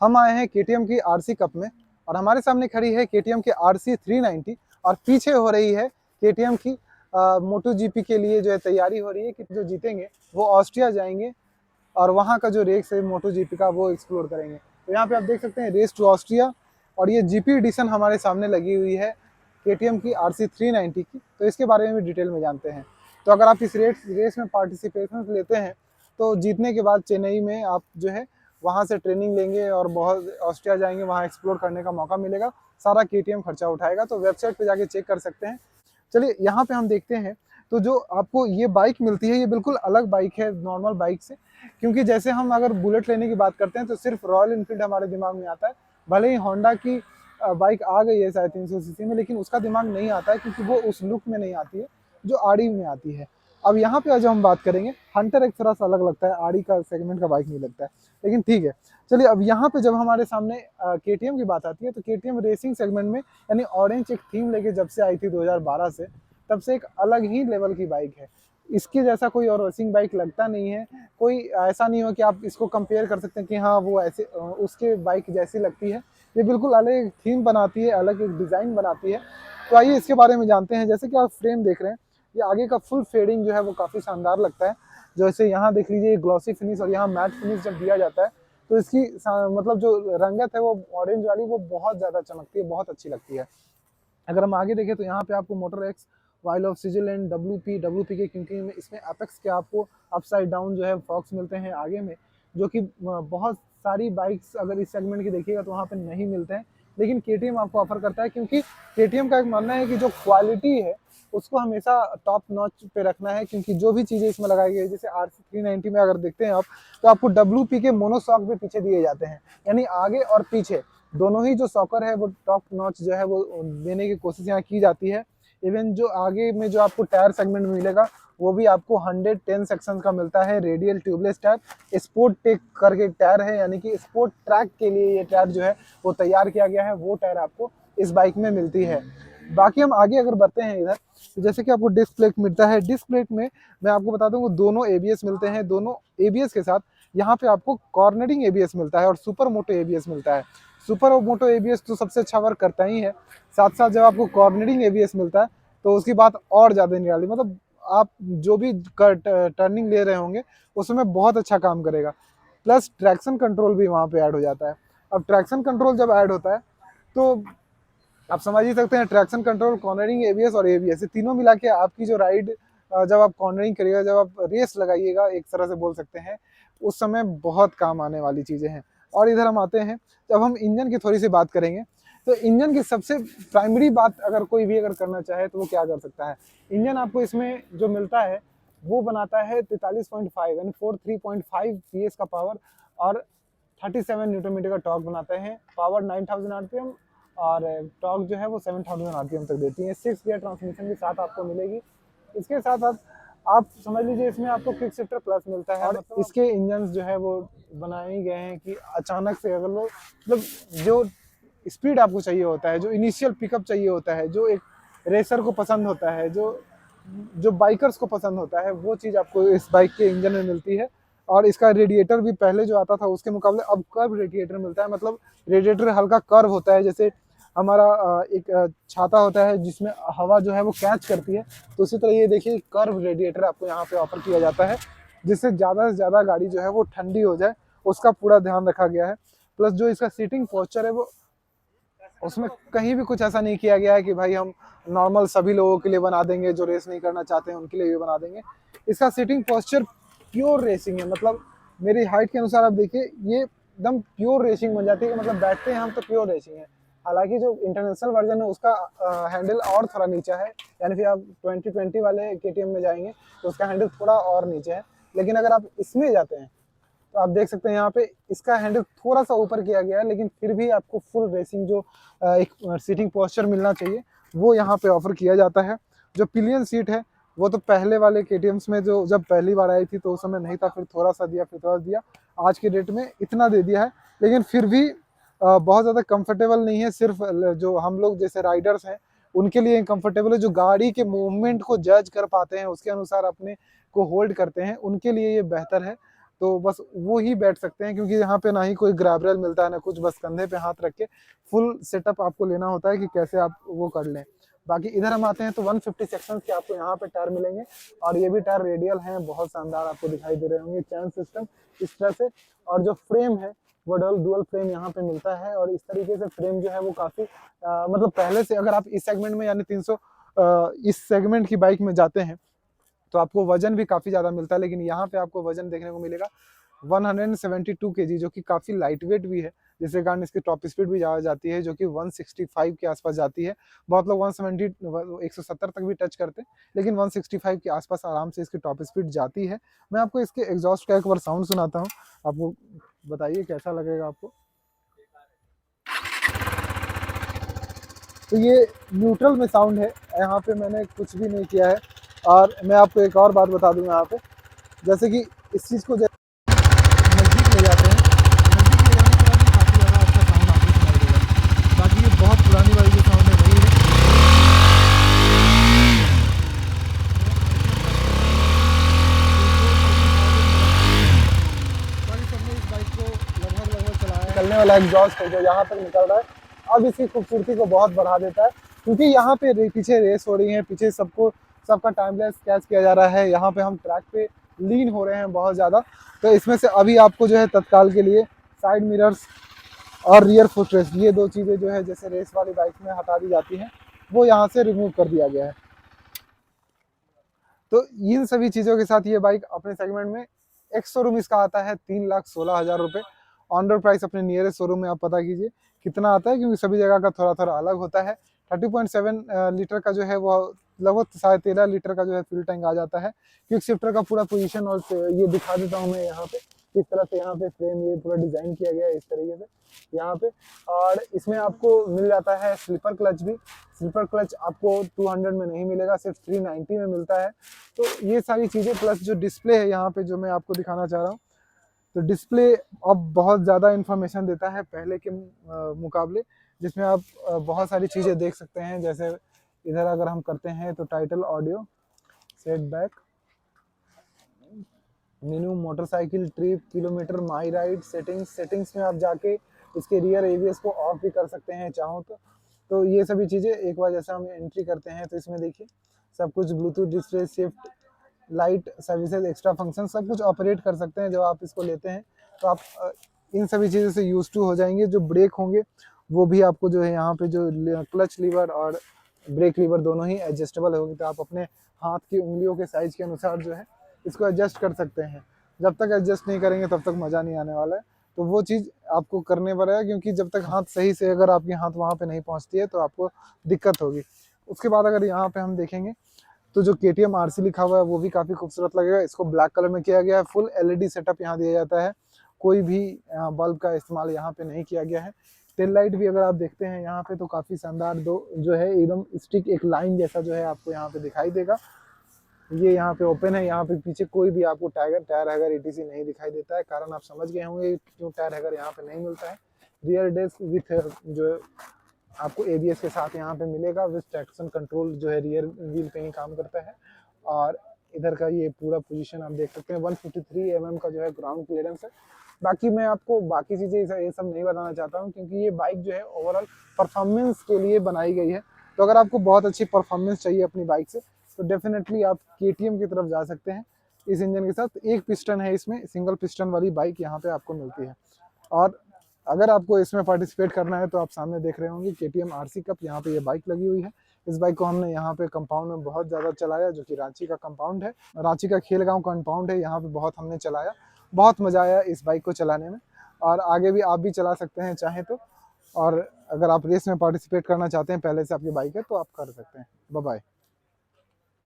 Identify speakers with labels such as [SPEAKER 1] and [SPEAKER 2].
[SPEAKER 1] हम आए हैं केटीएम की आरसी कप में और हमारे सामने खड़ी है केटीएम की आरसी 390 और पीछे हो रही है केटीएम की मोटो जीपी के लिए जो है तैयारी हो रही है कि जो जीतेंगे वो ऑस्ट्रिया जाएंगे और वहाँ का जो रेस है मोटो जीपी का वो एक्सप्लोर करेंगे। तो यहाँ पे आप देख सकते हैं रेस टू ऑस्ट्रिया और ये जीपी एडिशन हमारे सामने लगी हुई है केटीएम की आरसी 390 की। तो इसके बारे में भी डिटेल में जानते हैं। तो अगर आप इस रेस में पार्टिसिपेशन लेते हैं तो जीतने के बाद चेन्नई में आप जो है वहाँ से ट्रेनिंग लेंगे और बहुत ऑस्ट्रिया जाएंगे, वहाँ एक्सप्लोर करने का मौका मिलेगा। सारा केटीएम खर्चा उठाएगा। तो वेबसाइट पे जाके चेक कर सकते हैं। चलिए यहाँ पे हम देखते हैं। तो जो आपको ये बाइक मिलती है ये बिल्कुल अलग बाइक है नॉर्मल बाइक से, क्योंकि जैसे हम अगर बुलेट लेने की बात करते हैं तो सिर्फ रॉयल इनफील्ड हमारे दिमाग में आता है। भले ही होंडा की बाइक आ गई है 350 सीसी में, लेकिन उसका दिमाग नहीं आता है क्योंकि वो उस लुक में नहीं आती है जो आड़ी में आती है। अब यहाँ पे जो हम बात करेंगे, हंटर एक थोड़ा सा अलग लगता है, आड़ी का सेगमेंट का बाइक नहीं लगता है, लेकिन ठीक है। चलिए अब यहाँ पे जब हमारे सामने केटीएम की बात आती है तो केटीएम रेसिंग सेगमेंट में यानी ऑरेंज एक थीम लेके जब से आई थी 2012 से, तब से एक अलग ही लेवल की बाइक है। इसके जैसा कोई और रेसिंग बाइक लगता नहीं है। कोई ऐसा नहीं हो कि आप इसको कंपेयर कर सकते हैं कि हाँ वो ऐसे उसके बाइक जैसी लगती है। ये बिल्कुल अलग एक थीम बनाती है, अलग एक डिज़ाइन बनाती है। तो आइए इसके बारे में जानते हैं। जैसे कि आप फ्रेम देख रहे हैं, ये आगे का फुल फेडिंग जो है वो काफ़ी शानदार लगता है। जैसे यहाँ देख लीजिए ग्लॉसी फिनिश और यहाँ मैट फिनिश जब दिया जाता है तो इसकी मतलब जो रंगत है वो ऑरेंज वाली वो बहुत ज़्यादा चमकती है, बहुत अच्छी लगती है। अगर हम आगे देखें तो यहाँ पे आपको motor x, wild of Switzerland, W P के, क्योंकि इसमें एपेक्स के आपको अपसाइड डाउन जो है फॉक्स मिलते हैं आगे में, जो कि बहुत सारी बाइक्स अगर इस सेगमेंट की देखिएगा तो वहाँ पे नहीं मिलते हैं, लेकिन केटीएम आपको ऑफर करता है। क्योंकि केटीएम का एक मानना है कि जो क्वालिटी है उसको हमेशा टॉप नॉच पे रखना है, क्योंकि जो भी चीज़ें इसमें लगाई गई है, जैसे आरसी 390 में अगर देखते हैं आप तो आपको डब्ल्यू के मोनोसॉक भी पीछे दिए जाते हैं, यानी आगे और पीछे दोनों ही जो सॉकर है वो टॉप नॉच जो है वो देने की कोशिश यहाँ की जाती है। इवन जो आगे में जो आपको टायर सेगमेंट में मिलेगा वो भी आपको 110 सेक्शन का मिलता है, radial tubeless tyre, sport tech करके टायर है, यानी कि स्पोर्ट ट्रैक के लिए ये टायर जो है वो तैयार किया गया है, वो टायर आपको इस बाइक में मिलती है। बाकी हम आगे अगर बढ़ते हैं इधर, तो जैसे कि आपको डिस्क प्लेट मिलता है। डिस्क प्लेट में मैं आपको बता दूं वो दोनों एबीएस मिलते हैं। दोनों एबीएस के साथ यहाँ पे आपको कॉर्नरिंग एबीएस मिलता है और सुपर मोटो एबीएस मिलता है। सुपर मोटो एबीएस तो सबसे अच्छा वर्क करता ही है, साथ साथ जब आपको कॉर्नरिंग एबीएस मिलता है तो उसकी बात और ज़्यादा निराली, मतलब आप जो भी टर्निंग ले रहे होंगे उसमें बहुत अच्छा काम करेगा। प्लस ट्रैक्शन कंट्रोल भी वहाँ पे ऐड हो जाता है। अब ट्रैक्शन कंट्रोल जब ऐड होता है तो आप समझ ही सकते हैं, ट्रैक्शन कंट्रोल, कॉर्नरिंग एबीएस और एबीएस, ये तीनों मिला के आपकी जो राइड जब आप कॉर्नरिंग करिएगा, जब आप रेस लगाइएगा एक तरह से बोल सकते हैं, उस समय बहुत काम आने वाली चीज़ें हैं। और इधर हम आते हैं, जब हम इंजन की थोड़ी सी बात करेंगे तो इंजन की सबसे प्राइमरी बात अगर कोई भी अगर करना चाहे तो वो क्या कर सकता है। इंजन आपको इसमें जो मिलता है वो बनाता है 43.5 यानी 43.5 PS का पावर और 37 न्यूटन मीटर का टॉर्क बनाते हैं। पावर 9000 आरपीएम और टॉर्क जो है वो 7000 आरपीएम तक देती है। 6 गियर ट्रांसमिशन के साथ आपको मिलेगी। इसके साथ साथ आप समझ लीजिए इसमें आपको किक शिफ्टर प्लस मिलता है। और इसके इंजन जो है वो बनाए गए हैं कि अचानक से अगर लो मतलब जो स्पीड आपको चाहिए होता है, जो इनिशियल पिकअप चाहिए होता है, जो एक रेसर को पसंद होता है, जो जो बाइकर्स को पसंद होता है, वो चीज़ आपको इस बाइक के इंजन में मिलती है। और इसका रेडिएटर भी पहले जो आता था उसके मुकाबले अब कर्व रेडिएटर मिलता है, मतलब रेडिएटर हल्का कर्व होता है, जैसे हमारा एक छाता होता है जिसमें हवा जो है वो कैच करती है, तो उसी तरह ये देखिए कर्व रेडिएटर आपको यहाँ पे ऑफर किया जाता है, जिससे ज़्यादा से ज़्यादा गाड़ी जो है वो ठंडी हो जाए, उसका पूरा ध्यान रखा गया है। प्लस जो इसका सीटिंग पोस्चर है वो उसमें कहीं भी कुछ ऐसा नहीं किया गया है कि भाई हम नॉर्मल सभी लोगों के लिए बना देंगे, जो रेस नहीं करना चाहते हैं उनके लिए भी बना देंगे। इसका सीटिंग पोस्चर प्योर रेसिंग है, मतलब मेरी हाइट के अनुसार आप देखिए ये एकदम प्योर रेसिंग बन जाती है, मतलब बैठते हैं हम तो प्योर रेसिंग है। हालांकि जो इंटरनेशनल वर्जन है उसका हैंडल और थोड़ा नीचा है, यानी फिर आप 2020 वाले केटीएम में जाएंगे तो उसका हैंडल थोड़ा और नीचे है, लेकिन अगर आप इसमें जाते हैं तो आप देख सकते हैं यहाँ पे इसका हैंडल थोड़ा सा ऊपर किया गया है, लेकिन फिर भी आपको फुल रेसिंग जो एक सीटिंग पोस्चर मिलना चाहिए वो यहाँ पे ऑफर किया जाता है। जो पिलियन सीट है वो तो पहले वाले केटीएम्स में जो जब पहली बार आई थी तो उस समय नहीं था, फिर थोड़ा सा दिया, फिर थोड़ा दिया, आज के डेट में इतना दे दिया है, लेकिन फिर भी बहुत ज़्यादा कंफर्टेबल नहीं है। सिर्फ जो हम लोग जैसे राइडर्स हैं उनके लिए कंफर्टेबल है, जो गाड़ी के मूवमेंट को जज कर पाते हैं उसके अनुसार अपने को होल्ड करते हैं, उनके लिए ये बेहतर है। तो बस वो ही बैठ सकते हैं, क्योंकि यहाँ पे ना ही कोई ग्रैब रेल मिलता है ना कुछ, बस कंधे पे हाथ रख के फुल सेटअप आपको लेना होता है कि कैसे आप वो कर लें। बाकी इधर हम आते हैं तो 150 सेक्शन के आपको यहाँ पे टायर मिलेंगे, और ये भी टायर रेडियल हैं, बहुत शानदार आपको दिखाई दे रहे होंगे, चैन सिस्टम इस तरह से। और जो फ्रेम है वो डुअल फ्रेम यहाँ पे मिलता है, और इस तरीके से फ्रेम जो है वो काफी मतलब पहले से अगर आप इस सेगमेंट में यानी 300 इस सेगमेंट की बाइक में जाते हैं तो आपको वजन भी काफी ज्यादा मिलता है, लेकिन यहाँ पे आपको वजन देखने को मिलेगा 172 केजी, जो कि काफी लाइट वेट भी है, जिसके कारण इसकी टॉप स्पीड भी ज्यादा जाती है, जो कि 165 के आसपास जाती है। बहुत लोग 170 तक भी टच करते हैं, लेकिन 165 के आसपास आराम से इसकी टॉप स्पीड जाती है। मैं आपको इसके एग्जॉस्ट का एक बार साउंड सुनाता हूँ, आपको बताइए कैसा लगेगा आपको। तो ये न्यूट्रल में साउंड है, यहाँ पे मैंने कुछ भी नहीं किया है। और मैं आपको एक और बात बता दूं यहाँ पे, जैसे कि इस चीज़ को नज़दीक ले जाते हैं, नज़दीक ले जाने के बाद काफ़ी ज़्यादा अच्छा साउंड आपको सुनाई देगा। बाकी ये बहुत पुरानी वाली जो साउंड है वही है। बाकी सबने इस बाइक को लगभग चलाया, निकलने वाला एग्जॉस्ट है जो यहाँ तक निकल रहा है, अब इसकी खूबसूरती को बहुत बढ़ा देता है, क्योंकि यहाँ पे पीछे रेस हो रही है, पीछे सबका टाइमलेस कैच किया जा रहा है। यहाँ पे हम ट्रैक पे लीन हो रहे हैं बहुत ज़्यादा, तो इसमें से अभी आपको जो है तत्काल के लिए साइड मिरर्स और रियर फुटरेस्ट, ये दो चीज़ें जो है जैसे रेस वाली बाइक में हटा दी जाती हैं, वो यहाँ से रिमूव कर दिया गया है। तो इन सभी चीज़ों के साथ ये बाइक अपने सेगमेंट में एक शोरूम इसका आता है 3,16,000 रुपये। ऑन रोड प्राइस अपने नियरेस्ट शोरूम में आप पता कीजिए कितना आता है, क्योंकि सभी जगह का थोड़ा थोड़ा अलग होता है। 30.7 लीटर का जो है वो लगभग 13.5 लीटर का जो है फ्यूल टैंक आ जाता है। क्विक शिफ्टर का पूरा पोजीशन और ये दिखा देता हूँ मैं यहाँ पे, किस तरह से यहाँ पे फ्रेम ये पूरा डिजाइन किया गया है इस तरीके से यहाँ पे। और इसमें आपको मिल जाता है स्लीपर क्लच भी। स्लीपर क्लच आपको 200 में नहीं मिलेगा, सिर्फ 390 में मिलता है। तो ये सारी चीज़ें प्लस जो डिस्प्ले है यहाँ पे जो मैं आपको दिखाना चाह रहा हूँ, तो डिस्प्ले अब बहुत ज़्यादा इन्फॉर्मेशन देता है पहले के मुकाबले, जिसमें आप बहुत सारी चीज़ें देख सकते हैं। जैसे इधर अगर हम करते हैं तो title audio, set back, menu, motorcycle trip, kilometre, my ride, settings में आप जाके इसके रियर एबीएस को ऑफ भी कर सकते हैं चाहो तो ये सभी चीज़ें एक बार जैसे हम एंट्री करते हैं तो इसमें देखिए सब कुछ Bluetooth display, shift, light services, extra function सब कुछ ऑपरेट कर सकते हैं। जब आप इसको लेते हैं तो आप इन सभी चीज़ों से यूज टू हो जाएंगे। जो ब्रेक होंगे वो भी आपको जो है यहाँ पे जो क्लच लीवर और ब्रेक लीवर दोनों ही एडजस्टेबल होगी, तो आप अपने हाथ की उंगलियों के साइज के अनुसार जो है इसको एडजस्ट कर सकते हैं। जब तक एडजस्ट नहीं करेंगे तब तक मज़ा नहीं आने वाला है, तो वो चीज़ आपको करने पड़ेगा, क्योंकि जब तक हाथ सही से अगर आपकी हाथ वहाँ पे नहीं पहुँचती है तो आपको दिक्कत होगी। उसके बाद अगर यहाँ पे हम देखेंगे तो जो KTM RC लिखा हुआ है वो भी काफ़ी खूबसूरत लगेगा। इसको ब्लैक कलर में किया गया है, फुल LED सेटअप यहाँ दिया जाता है, कोई भी बल्ब का इस्तेमाल यहाँ पे नहीं किया गया है। टेल लाइट भी अगर आप देखते हैं यहाँ पे तो काफ़ी शानदार दो जो है एकदम स्टिक एक लाइन जैसा जो है आपको यहाँ पे दिखाई देगा। ये यहाँ पे ओपन है, यहाँ पे पीछे कोई भी आपको टायर हैगर ETC नहीं दिखाई देता है, कारण आप समझ गए होंगे क्यों टायर हैगर यहाँ पे नहीं मिलता है। रियर डेस्क विथ जो आपको ABS के साथ यहाँ पे मिलेगा, विथ ट्रैक्शन कंट्रोल जो है रियर व्हील पे ही काम करता है। और इधर का ये पूरा पोजीशन आप देख सकते हैं, 153 mm का जो है ग्राउंड क्लियरेंस है। बाकी मैं आपको बाकी चीज़ें ये सब नहीं बताना चाहता हूँ, क्योंकि ये बाइक जो है ओवरऑल परफॉर्मेंस के लिए बनाई गई है। तो अगर आपको बहुत अच्छी परफॉर्मेंस चाहिए अपनी बाइक से तो डेफिनेटली आप KTM की तरफ जा सकते हैं। इस इंजन के साथ एक पिस्टन है, इसमें सिंगल पिस्टन वाली बाइक यहाँ पे आपको मिलती है। और अगर आपको इसमें पार्टिसिपेट करना है तो आप सामने देख रहे होंगे KTM RC कप, यहाँ पे ये बाइक लगी हुई है। इस बाइक को हमने यहाँ पे कंपाउंड में बहुत ज़्यादा चलाया, जो कि रांची का कंपाउंड है, रांची का खेलगांव कंपाउंड है, यहाँ पे बहुत हमने चलाया, बहुत मज़ा आया इस बाइक को चलाने में। और आगे भी आप भी चला सकते हैं चाहें तो, और अगर आप रेस में पार्टिसिपेट करना चाहते हैं पहले से आपकी बाइक है तो आप कर सकते हैं। Bye bye.